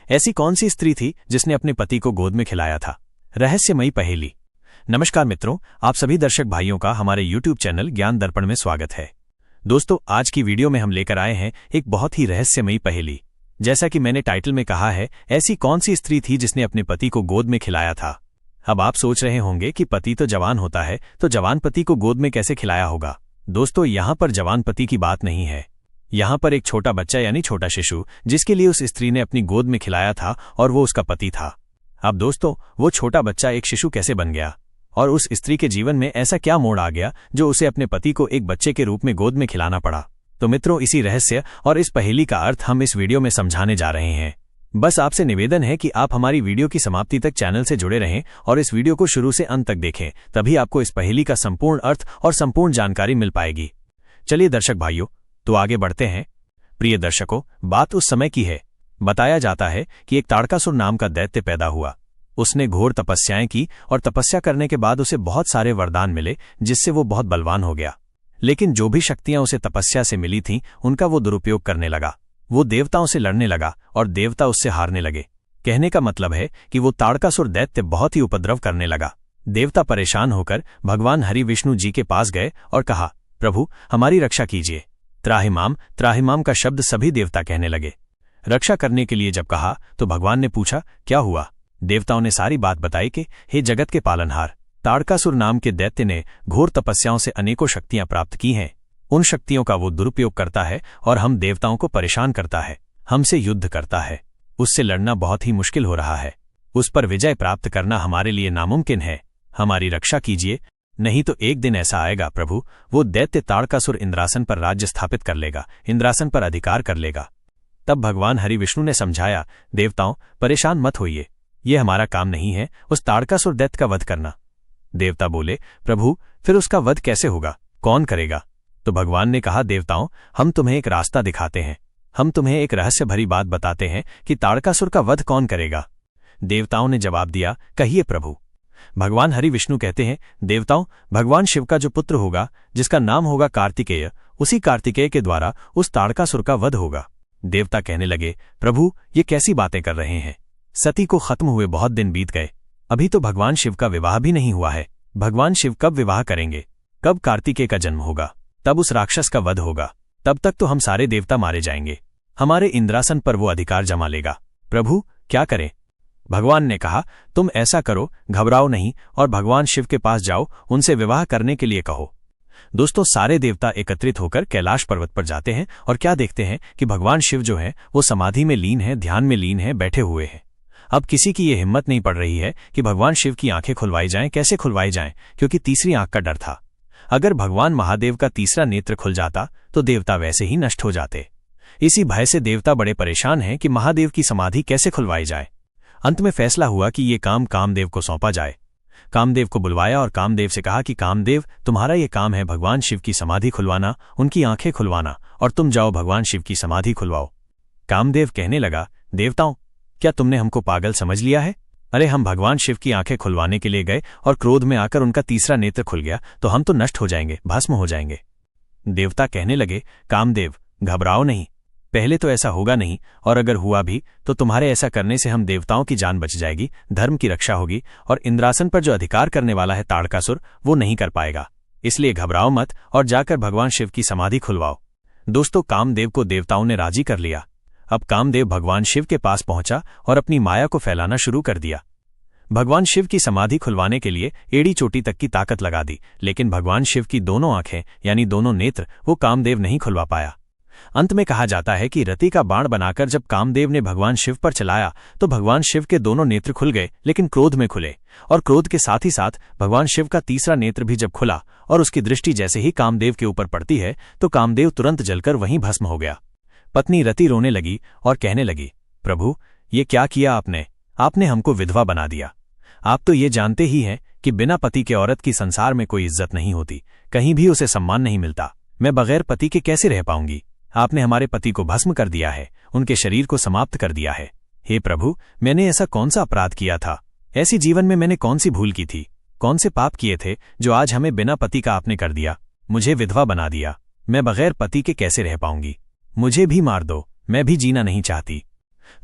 ऐसी कौन सी स्त्री थी जिसने अपने पति को गोद में खिलाया था? रहस्यमयी पहेली। नमस्कार मित्रों, आप सभी दर्शक भाइयों का हमारे YouTube चैनल ज्ञान दर्पण में स्वागत है। दोस्तों, आज की वीडियो में हम लेकर आए हैं एक बहुत ही रहस्यमयी पहेली। जैसा कि मैंने टाइटल में कहा है, ऐसी कौन सी स्त्री थी जिसने अपने पति को गोद में खिलाया था। अब आप सोच रहे होंगे कि पति तो जवान होता है, तो जवान पति को गोद में कैसे खिलाया होगा। दोस्तों, यहाँ पर जवान पति की बात नहीं है। यहाँ पर एक छोटा बच्चा यानी छोटा शिशु जिसके लिए उस स्त्री ने अपनी गोद में खिलाया था और वो उसका पति था। अब दोस्तों, वो छोटा बच्चा एक शिशु कैसे बन गया और उस स्त्री के जीवन में ऐसा क्या मोड़ आ गया जो उसे अपने पति को एक बच्चे के रूप में गोद में खिलाना पड़ा। तो मित्रों, इसी रहस्य और इस पहेली का अर्थ हम इस वीडियो में समझाने जा रहे हैं। बस आपसे निवेदन है कि आप हमारी वीडियो की समाप्ति तक चैनल से जुड़े रहें और इस वीडियो को शुरू से अंत तक देखें, तभी आपको इस पहेली का संपूर्ण अर्थ और संपूर्ण जानकारी मिल पाएगी। चलिए दर्शक भाइयों, तो आगे बढ़ते हैं। प्रिय दर्शकों, बात उस समय की है। बताया जाता है कि एक ताड़कासुर नाम का दैत्य पैदा हुआ। उसने घोर तपस्याएं की और तपस्या करने के बाद उसे बहुत सारे वरदान मिले, जिससे वो बहुत बलवान हो गया। लेकिन जो भी शक्तियां उसे तपस्या से मिली थीं, उनका वो दुरुपयोग करने लगा। वो देवताओं से लड़ने लगा और देवता उससे हारने लगे। कहने का मतलब है कि वो ताड़कासुर दैत्य बहुत ही उपद्रव करने लगा। देवता परेशान होकर भगवान हरि विष्णु जी के पास गए और कहा, प्रभु हमारी रक्षा कीजिए। त्राहिमाम त्राहिमाम का शब्द सभी देवता कहने लगे। रक्षा करने के लिए जब कहा तो भगवान ने पूछा, क्या हुआ? देवताओं ने सारी बात बताई कि हे जगत के पालनहार, ताड़कासुर नाम के दैत्य ने घोर तपस्याओं से अनेकों शक्तियां प्राप्त की हैं। उन शक्तियों का वो दुरुपयोग करता है और हम देवताओं को परेशान करता है, हमसे युद्ध करता है। उससे लड़ना बहुत ही मुश्किल हो रहा है। उस पर विजय प्राप्त करना हमारे लिए नामुमकिन है। हमारी रक्षा कीजिए, नहीं तो एक दिन ऐसा आएगा प्रभु, वो दैत्य ताड़कासुर इंद्रासन पर राज्य स्थापित कर लेगा, इंद्रासन पर अधिकार कर लेगा। तब भगवान हरि विष्णु ने समझाया, देवताओं परेशान मत होइए, ये हमारा काम नहीं है उस ताड़कासुर दैत्य का वध करना। देवता बोले, प्रभु फिर उसका वध कैसे होगा, कौन करेगा? तो भगवान ने कहा, देवताओं हम तुम्हें एक रास्ता दिखाते हैं। हम तुम्हें एक रहस्य भरी बात बताते हैं कि ताड़कासुर का वध कौन करेगा। देवताओं ने जवाब दिया, कहिए प्रभु। भगवान हरि विष्णु कहते हैं, देवताओं भगवान शिव का जो पुत्र होगा, जिसका नाम होगा कार्तिकेय, उसी कार्तिकेय के द्वारा उस ताड़कासुर का वध होगा। देवता कहने लगे, प्रभु ये कैसी बातें कर रहे हैं? सती को खत्म हुए बहुत दिन बीत गए, अभी तो भगवान शिव का विवाह भी नहीं हुआ है। भगवान शिव कब विवाह करेंगे? कब कार्तिकेय का जन्म होगा? तब उस राक्षस का वध होगा। तब तक तो हम सारे देवता मारे जाएंगे, हमारे इंद्रासन पर वो अधिकार जमा लेगा। प्रभु क्या करें? भगवान ने कहा, तुम ऐसा करो, घबराओ नहीं और भगवान शिव के पास जाओ, उनसे विवाह करने के लिए कहो। दोस्तों, सारे देवता एकत्रित होकर कैलाश पर्वत पर जाते हैं और क्या देखते हैं कि भगवान शिव जो हैं वो समाधि में लीन है, ध्यान में लीन है, बैठे हुए हैं। अब किसी की ये हिम्मत नहीं पड़ रही है कि भगवान शिव की आंखें खुलवाई जाएं। कैसे खुलवाई जाएं? क्योंकि तीसरी आंख का डर था। अगर भगवान महादेव का तीसरा नेत्र खुल जाता तो देवता वैसे ही नष्ट हो जाते। इसी भय से देवता बड़े परेशान हैं कि महादेव की समाधि कैसे खुलवाई जाए। अंत में फैसला हुआ कि ये काम कामदेव को सौंपा जाए। कामदेव को बुलवाया और कामदेव से कहा कि कामदेव तुम्हारा ये काम है भगवान शिव की समाधि खुलवाना, उनकी आंखें खुलवाना, और तुम जाओ भगवान शिव की समाधि खुलवाओ। कामदेव कहने लगा, देवताओं क्या तुमने हमको पागल समझ लिया है? अरे हम भगवान शिव की आंखें खुलवाने के लिए गए और क्रोध में आकर उनका तीसरा नेत्र खुल गया तो हम तो नष्ट हो जाएंगे, भस्म हो जाएंगे। देवता कहने लगे, कामदेव घबराओ नहीं, पहले तो ऐसा होगा नहीं, और अगर हुआ भी तो तुम्हारे ऐसा करने से हम देवताओं की जान बच जाएगी, धर्म की रक्षा होगी और इंद्रासन पर जो अधिकार करने वाला है ताड़कासुर, वो नहीं कर पाएगा। इसलिए घबराओ मत और जाकर भगवान शिव की समाधि खुलवाओ। दोस्तों, कामदेव को देवताओं ने राजी कर लिया। अब कामदेव भगवान शिव के पास पहुंचा और अपनी माया को फैलाना शुरू कर दिया। भगवान शिव की समाधि खुलवाने के लिए एड़ी चोटी तक की ताकत लगा दी, लेकिन भगवान शिव की दोनों आंखें यानी दोनों नेत्र वो कामदेव नहीं खुलवा पाया। अंत में कहा जाता है कि रति का बाण बनाकर जब कामदेव ने भगवान शिव पर चलाया तो भगवान शिव के दोनों नेत्र खुल गए, लेकिन क्रोध में खुले, और क्रोध के साथ ही साथ भगवान शिव का तीसरा नेत्र भी जब खुला और उसकी दृष्टि जैसे ही कामदेव के ऊपर पड़ती है तो कामदेव तुरंत जलकर वहीं भस्म हो गया। पत्नी रति रोने लगी और कहने लगी, प्रभु ये क्या किया आपने? आपने हमको विधवा बना दिया। आप तो ये जानते ही हैं कि बिना पति के औरत की संसार में कोई इज्जत नहीं होती, कहीं भी उसे सम्मान नहीं मिलता। मैं बगैर पति के कैसे रह पाऊंगी? आपने हमारे पति को भस्म कर दिया है, उनके शरीर को समाप्त कर दिया है। हे प्रभु, मैंने ऐसा कौन सा अपराध किया था? ऐसी जीवन में मैंने कौन सी भूल की थी? कौन से पाप किए थे जो आज हमें बिना पति का आपने कर दिया? मुझे विधवा बना दिया। मैं बगैर पति के कैसे रह पाऊंगी? मुझे भी मार दो, मैं भी जीना नहीं चाहती।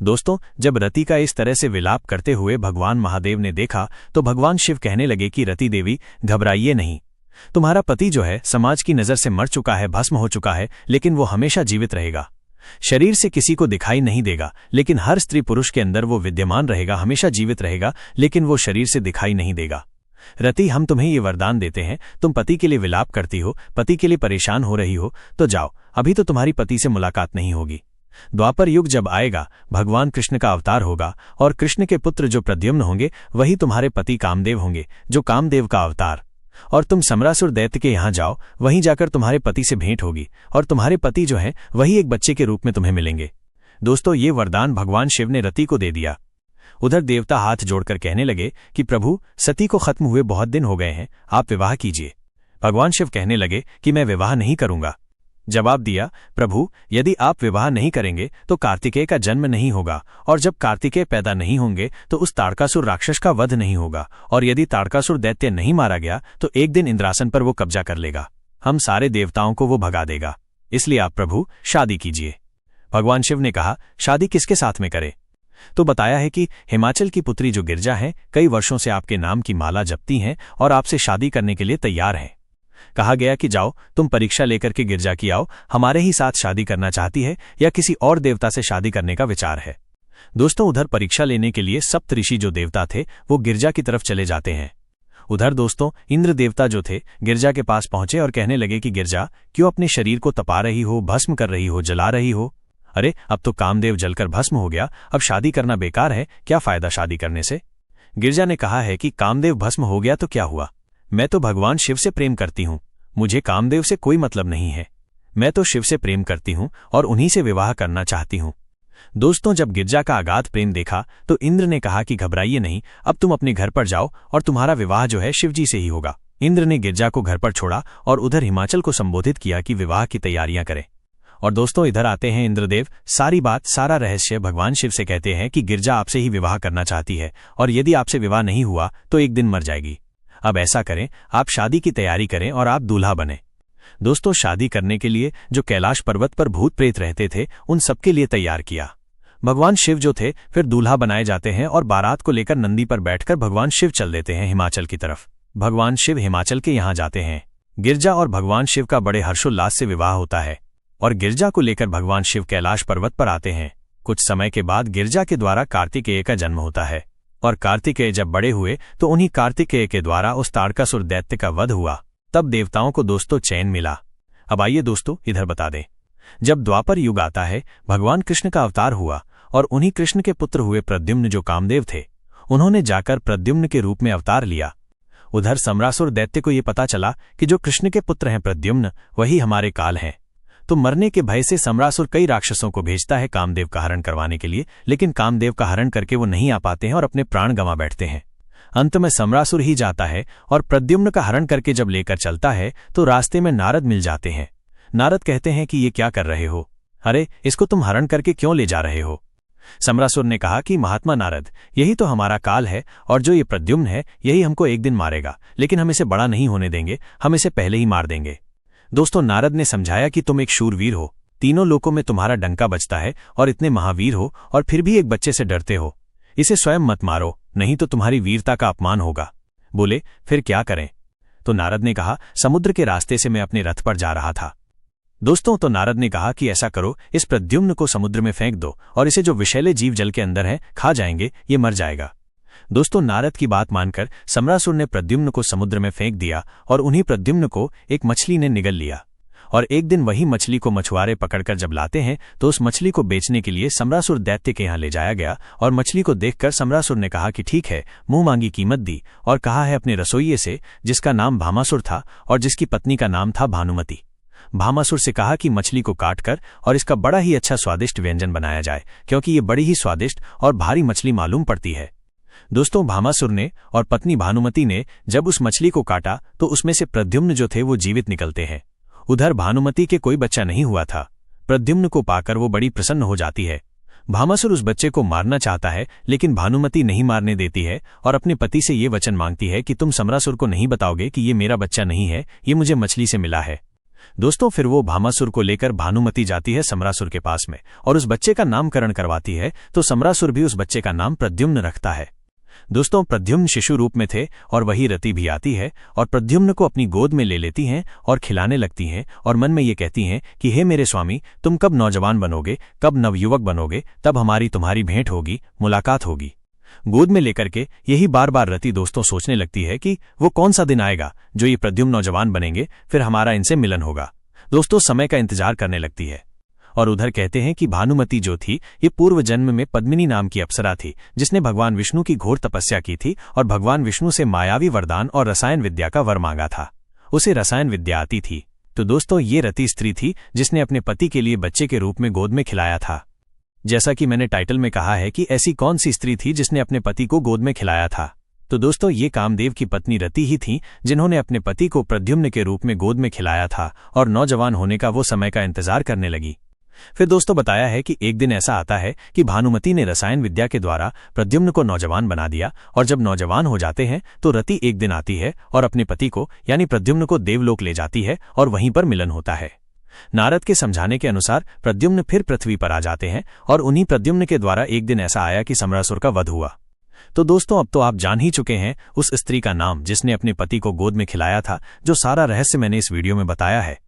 दोस्तों, जब रति का इस तरह से विलाप करते हुए भगवान महादेव ने देखा तो भगवान शिव कहने लगे कि रति देवी, घबराइए नहीं। तुम्हारा पति जो है समाज की नजर से मर चुका है, भस्म हो चुका है, लेकिन वो हमेशा जीवित रहेगा। शरीर से किसी को दिखाई नहीं देगा, लेकिन हर स्त्री पुरुष के अंदर वो विद्यमान रहेगा, हमेशा जीवित रहेगा, लेकिन वो शरीर से दिखाई नहीं देगा। रति, हम तुम्हें ये वरदान देते हैं, तुम पति के लिए विलाप करती हो, पति के लिए परेशान हो रही हो, तो जाओ, अभी तो तुम्हारी पति से मुलाकात नहीं होगी। द्वापर युग जब आएगा, भगवान कृष्ण का अवतार होगा और कृष्ण के पुत्र जो प्रद्युम्न होंगे वही तुम्हारे पति कामदेव होंगे, जो कामदेव का अवतार। और तुम समरासुर दैत्य के यहां जाओ, वहीं जाकर तुम्हारे पति से भेंट होगी और तुम्हारे पति जो हैं वही एक बच्चे के रूप में तुम्हें मिलेंगे। दोस्तों, ये वरदान भगवान शिव ने रति को दे दिया। उधर देवता हाथ जोड़कर कहने लगे कि प्रभु, सती को खत्म हुए बहुत दिन हो गए हैं, आप विवाह कीजिए। भगवान शिव कहने लगे कि मैं विवाह नहीं करूंगा। जवाब दिया, प्रभु, यदि आप विवाह नहीं करेंगे तो कार्तिकेय का जन्म नहीं होगा, और जब कार्तिकेय पैदा नहीं होंगे तो उस ताड़कासुर राक्षस का वध नहीं होगा, और यदि ताड़कासुर दैत्य नहीं मारा गया तो एक दिन इंद्रासन पर वो कब्जा कर लेगा, हम सारे देवताओं को वो भगा देगा। इसलिए आप प्रभु शादी कीजिए। भगवान शिव ने कहा, शादी किसके साथ में करे? तो बताया है कि हिमाचल की पुत्री जो गिरजा है, कई वर्षों से आपके नाम की माला जपती हैं और आपसे शादी करने के लिए तैयार हैं। कहा गया कि जाओ, तुम परीक्षा लेकर के गिरजा की आओ, हमारे ही साथ शादी करना चाहती है या किसी और देवता से शादी करने का विचार है। दोस्तों, उधर परीक्षा लेने के लिए सप्त ऋषि जो देवता थे वो गिरजा की तरफ चले जाते हैं। उधर दोस्तों, इंद्र देवता जो थे गिरजा के पास पहुंचे और कहने लगे कि गिरजा, क्यों अपने शरीर को तपा रही हो, भस्म कर रही हो, जला रही हो? अरे, अब तो कामदेव जलकर भस्म हो गया, अब शादी करना बेकार है, क्या फायदा शादी करने से? गिरजा ने कहा है कि कामदेव भस्म हो गया तो क्या हुआ, मैं तो भगवान शिव से प्रेम करती हूं, मुझे कामदेव से कोई मतलब नहीं है, मैं तो शिव से प्रेम करती हूं और उन्हीं से विवाह करना चाहती हूं। दोस्तों, जब गिरजा का अगाध प्रेम देखा तो इंद्र ने कहा कि घबराइए नहीं, अब तुम अपने घर पर जाओ और तुम्हारा विवाह जो है शिवजी से ही होगा। इंद्र ने गिरजा को घर पर छोड़ा और उधर हिमाचल को संबोधित किया कि विवाह की तैयारियां करें। और दोस्तों, इधर आते हैं इंद्रदेव, सारी बात, सारा रहस्य भगवान शिव से कहते हैं कि गिरजा आपसे ही विवाह करना चाहती है और यदि आपसे विवाह नहीं हुआ तो एक दिन मर जाएगी। अब ऐसा करें, आप शादी की तैयारी करें और आप दूल्हा बने। दोस्तों, शादी करने के लिए जो कैलाश पर्वत पर भूत प्रेत रहते थे उन सबके लिए तैयार किया। भगवान शिव जो थे फिर दूल्हा बनाए जाते हैं और बारात को लेकर नंदी पर बैठकर भगवान शिव चल देते हैं हिमाचल की तरफ। भगवान शिव हिमाचल के यहाँ जाते हैं। गिरजा और भगवान शिव का बड़े हर्षोल्लास से विवाह होता है और गिरजा को लेकर भगवान शिव कैलाश पर्वत पर आते हैं। कुछ समय के बाद गिरजा के द्वारा कार्तिकेय का जन्म होता है और कार्तिकेय जब बड़े हुए तो उन्हीं कार्तिकेय के द्वारा उस ताड़कासुर दैत्य का वध हुआ। तब देवताओं को दोस्तों चैन मिला। अब आइए दोस्तों, इधर बता दें, जब द्वापर युग आता है, भगवान कृष्ण का अवतार हुआ और उन्हीं कृष्ण के पुत्र हुए प्रद्युम्न जो कामदेव थे, उन्होंने जाकर प्रद्युम्न के रूप में अवतार लिया। उधर समरासुर दैत्य को ये पता चला कि जो कृष्ण के पुत्र हैं प्रद्युम्न, वही हमारे काल हैं। तो मरने के भय से समरासुर कई राक्षसों को भेजता है कामदेव का हरण करवाने के लिए, लेकिन कामदेव का हरण करके वो नहीं आ पाते हैं और अपने प्राण गंवा बैठते हैं। अंत में समरासुर ही जाता है और प्रद्युम्न का हरण करके जब लेकर चलता है तो रास्ते में नारद मिल जाते हैं। नारद कहते हैं कि ये क्या कर रहे हो, अरे इसको तुम हरण करके क्यों ले जा रहे हो? समरासुर ने कहा कि महात्मा नारद, यही तो हमारा काल है और जो ये प्रद्युम्न है यही हमको एक दिन मारेगा, लेकिन हम इसे बड़ा नहीं होने देंगे, हम इसे पहले ही मार देंगे। दोस्तों, नारद ने समझाया कि तुम एक शूरवीर हो, तीनों लोकों में तुम्हारा डंका बजता है और इतने महावीर हो और फिर भी एक बच्चे से डरते हो, इसे स्वयं मत मारो, नहीं तो तुम्हारी वीरता का अपमान होगा। बोले, फिर क्या करें? तो नारद ने कहा, समुद्र के रास्ते से मैं अपने रथ पर जा रहा था। दोस्तों, तो नारद ने कहा कि ऐसा करो, इस प्रद्युम्न को समुद्र में फेंक दो और इसे जो विषैले जीव जल के अंदर हैं खा जाएंगे, ये मर जाएगा। दोस्तों, नारद की बात मानकर समरासुर ने प्रद्युम्न को समुद्र में फेंक दिया और उन्हीं प्रद्युम्न को एक मछली ने निगल लिया। और एक दिन वही मछली को मछुआरे पकड़कर जब लाते हैं तो उस मछली को बेचने के लिए समरासुर दैत्य के यहाँ ले जाया गया और मछली को देखकर समरासुर ने कहा कि ठीक है, मुंह मांगी कीमत दी और कहा है अपने रसोइये से, जिसका नाम भामासुर था और जिसकी पत्नी का नाम था भानुमति। भामासुर से कहा कि मछली को काटकर और इसका बड़ा ही अच्छा स्वादिष्ट व्यंजन बनाया जाए, क्योंकि ये बड़ी ही स्वादिष्ट और भारी मछली मालूम पड़ती है। दोस्तों, भामासुर ने और पत्नी भानुमति ने जब उस मछली को काटा तो उसमें से प्रद्युम्न जो थे वो जीवित निकलते हैं। उधर भानुमति के कोई बच्चा नहीं हुआ था। प्रद्युम्न को पाकर वो बड़ी प्रसन्न हो जाती है। भामासुर उस बच्चे को मारना चाहता है, लेकिन भानुमति नहीं मारने देती है और अपने पति से ये वचन मांगती है कि तुम समरासुर को नहीं बताओगे कि ये मेरा बच्चा नहीं है, ये मुझे मछली से मिला है। दोस्तों फिर वो भामासुर को लेकर भानुमति जाती है समरासुर के पास में और उस बच्चे का नामकरण करवाती है, तो समरासुर भी उस बच्चे का नाम प्रद्युम्न रखता है। दोस्तों प्रद्युम्न शिशु रूप में थे और वही रति भी आती है और प्रद्युम्न को अपनी गोद में ले लेती हैं और खिलाने लगती हैं और मन में ये कहती हैं कि हे मेरे स्वामी, तुम कब नौजवान बनोगे, कब नवयुवक बनोगे, तब हमारी तुम्हारी भेंट होगी, मुलाकात होगी। गोद में लेकर के यही बार बार रति दोस्तों सोचने लगती है कि वो कौन सा दिन आएगा जो ये प्रद्युम्न नौजवान बनेंगे, फिर हमारा इनसे मिलन होगा। दोस्तों समय का इंतजार करने लगती है। और उधर कहते हैं कि भानुमति जो थी ये पूर्व जन्म में पद्मिनी नाम की अप्सरा थी, जिसने भगवान विष्णु की घोर तपस्या की थी और भगवान विष्णु से मायावी वरदान और रसायन विद्या का वर मांगा था। उसे रसायन विद्या आती थी। तो दोस्तों ये रति स्त्री थी जिसने अपने पति के लिए बच्चे के रूप में गोद में खिलाया था। जैसा कि मैंने टाइटल में कहा है कि ऐसी कौन सी स्त्री थी जिसने अपने पति को गोद में खिलाया था, तो दोस्तों ये कामदेव की पत्नी रति ही थी जिन्होंने अपने पति को प्रद्युम्न के रूप में गोद में खिलाया था और नौजवान होने का वो समय का इंतजार करने लगी। फिर दोस्तों बताया है कि एक दिन ऐसा आता है कि भानुमति ने रसायन विद्या के द्वारा प्रद्युम्न को नौजवान बना दिया और जब नौजवान हो जाते हैं तो रति एक दिन आती है और अपने पति को यानी प्रद्युम्न को देवलोक ले जाती है और वहीं पर मिलन होता है। नारद के समझाने के अनुसार प्रद्युम्न फिर पृथ्वी पर आ जाते हैं और उन्हीं प्रद्युम्न के द्वारा एक दिन ऐसा आया कि समरासुर का वध हुआ। तो दोस्तों अब तो आप जान ही चुके हैं उस स्त्री का नाम जिसने अपने पति को गोद में खिलाया था। जो सारा रहस्य मैंने इस वीडियो में बताया है।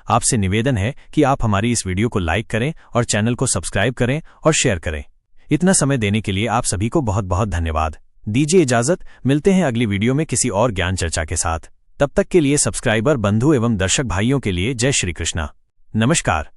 आपसे निवेदन है कि आप हमारी इस वीडियो को लाइक करें और चैनल को सब्सक्राइब करें और शेयर करें। इतना समय देने के लिए आप सभी को बहुत बहुत धन्यवाद। दीजिए इजाजत, मिलते हैं अगली वीडियो में किसी और ज्ञान चर्चा के साथ। तब तक के लिए सब्सक्राइबर बंधु एवं दर्शक भाइयों के लिए जय श्री कृष्णा, नमस्कार।